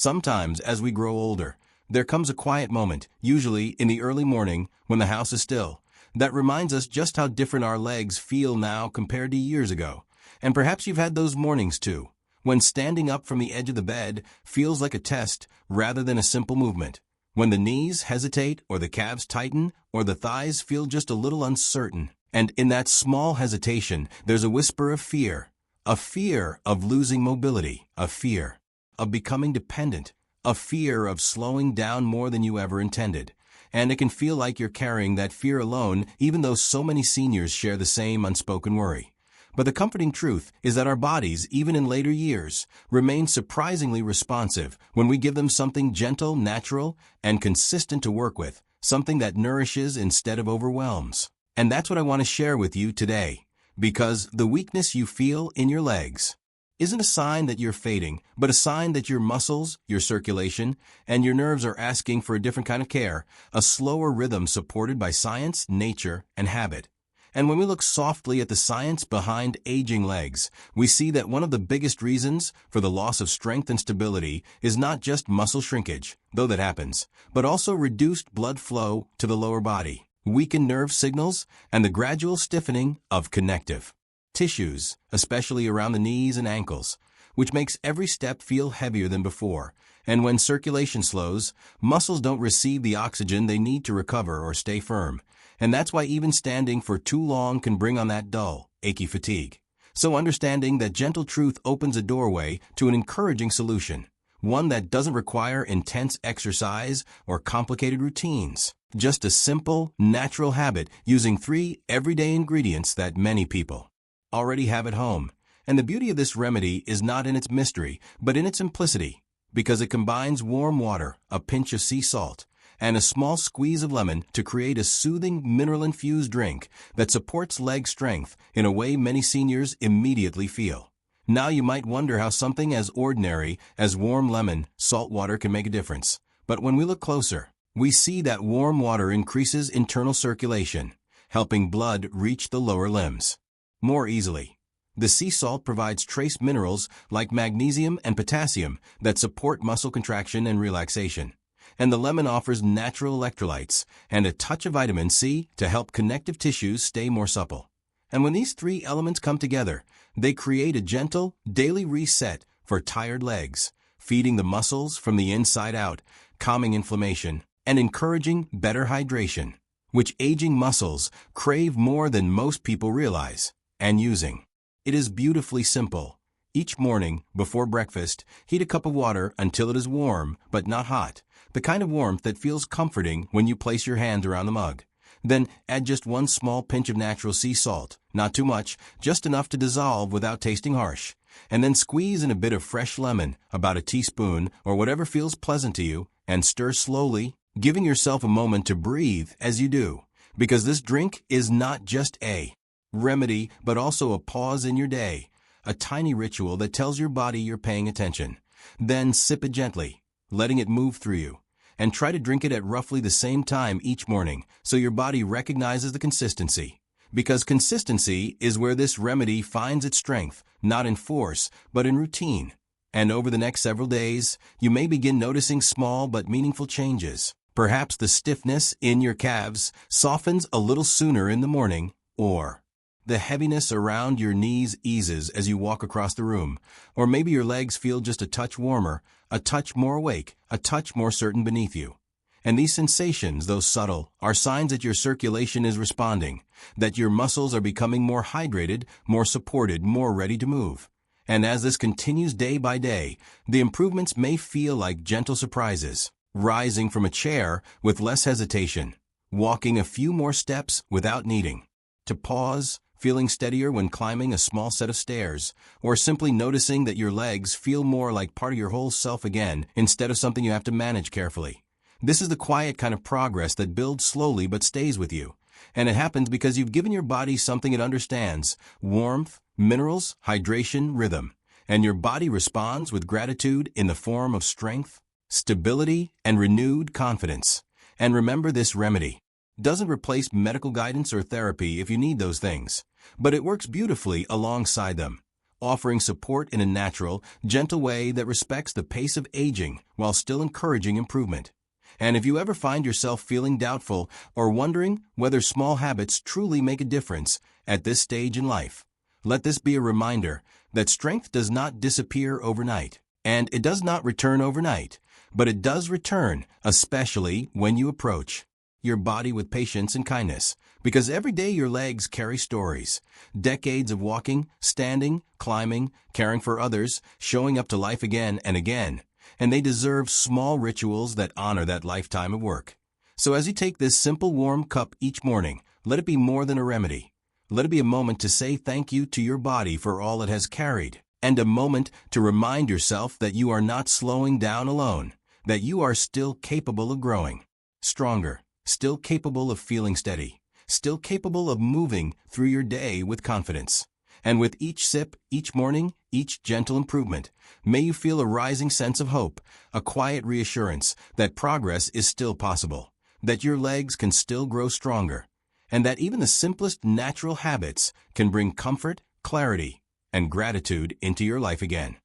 Sometimes, as we grow older, there comes a quiet moment, usually in the early morning when the house is still, that reminds us just how different our legs feel now compared to years ago. And perhaps you've had those mornings too, when standing up from the edge of the bed feels like a test rather than a simple movement. When the knees hesitate or the calves tighten or the thighs feel just a little uncertain. And in that small hesitation, there's a whisper of fear. A fear of losing mobility, a fear of becoming dependent, a fear of slowing down more than you ever intended. And it can feel like you're carrying that fear alone, even though so many seniors share the same unspoken worry. But the comforting truth is that our bodies, even in later years, remain surprisingly responsive when we give them something gentle, natural, and consistent to work with, something that nourishes instead of overwhelms. And that's what I want to share with you today, because the weakness you feel in your legs isn't a sign that you're fading, but a sign that your muscles, your circulation, and your nerves are asking for a different kind of care, a slower rhythm supported by science, nature, and habit. And when we look softly at the science behind aging legs, we see that one of the biggest reasons for the loss of strength and stability is not just muscle shrinkage, though that happens, but also reduced blood flow to the lower body, weakened nerve signals, and the gradual stiffening of connective tissues, especially around the knees and ankles, which makes every step feel heavier than before. And when circulation slows, muscles don't receive the oxygen they need to recover or stay firm. And that's why even standing for too long can bring on that dull, achy fatigue. So understanding that gentle truth opens a doorway to an encouraging solution, one that doesn't require intense exercise or complicated routines. Just a simple, natural habit using 3 everyday ingredients that many people already have at home. And the beauty of this remedy is not in its mystery, but in its simplicity, because it combines warm water, a pinch of sea salt, and a small squeeze of lemon to create a soothing mineral-infused drink that supports leg strength in a way many seniors immediately feel. Now you might wonder how something as ordinary as warm lemon, salt water can make a difference. But when we look closer, we see that warm water increases internal circulation, helping blood reach the lower limbs more easily. The sea salt provides trace minerals like magnesium and potassium that support muscle contraction and relaxation. And the lemon offers natural electrolytes and a touch of vitamin C to help connective tissues stay more supple. And when these 3 elements come together, they create a gentle, daily reset for tired legs, feeding the muscles from the inside out, calming inflammation, and encouraging better hydration, which aging muscles crave more than most people realize. And using it is beautifully simple. Each morning, before breakfast, heat a cup of water until it is warm, but not hot, the kind of warmth that feels comforting when you place your hand around the mug. Then add just 1 small pinch of natural sea salt, not too much, just enough to dissolve without tasting harsh. And then squeeze in a bit of fresh lemon, about a teaspoon or whatever feels pleasant to you, and stir slowly, giving yourself a moment to breathe as you do. Because this drink is not just a remedy, but also a pause in your day, a tiny ritual that tells your body you're paying attention. Then sip it gently, letting it move through you, and try to drink it at roughly the same time each morning so your body recognizes the consistency. Because consistency is where this remedy finds its strength, not in force, but in routine. And over the next several days, you may begin noticing small but meaningful changes. Perhaps the stiffness in your calves softens a little sooner in the morning, or the heaviness around your knees eases as you walk across the room, or maybe your legs feel just a touch warmer, a touch more awake, a touch more certain beneath you. And these sensations, though subtle, are signs that your circulation is responding, that your muscles are becoming more hydrated, more supported, more ready to move. And as this continues day by day, the improvements may feel like gentle surprises, rising from a chair with less hesitation, walking a few more steps without needing to pause, feeling steadier when climbing a small set of stairs, or simply noticing that your legs feel more like part of your whole self again instead of something you have to manage carefully. This is the quiet kind of progress that builds slowly but stays with you. And it happens because you've given your body something it understands: warmth, minerals, hydration, rhythm. And your body responds with gratitude in the form of strength, stability, and renewed confidence. And remember, this remedy doesn't replace medical guidance or therapy if you need those things, but it works beautifully alongside them. offering support in a natural, gentle way that respects the pace of aging while still encouraging improvement. And if you ever find yourself feeling doubtful or wondering whether small habits truly make a difference at this stage in life, let this be a reminder that strength does not disappear overnight, and it does not return overnight, but it does return, especially when you approach your body with patience and kindness, because every day your legs carry stories, decades of walking, standing, climbing, caring for others, showing up to life again and again, and they deserve small rituals that honor that lifetime of work. So as you take this simple warm cup each morning, let it be more than a remedy. Let it be a moment to say thank you to your body for all it has carried, and a moment to remind yourself that you are not slowing down alone, that you are still capable of growing stronger, still capable of feeling steady, still capable of moving through your day with confidence. And with each sip, each morning, each gentle improvement, may you feel a rising sense of hope, a quiet reassurance that progress is still possible, that your legs can still grow stronger, and that even the simplest natural habits can bring comfort, clarity, and gratitude into your life again.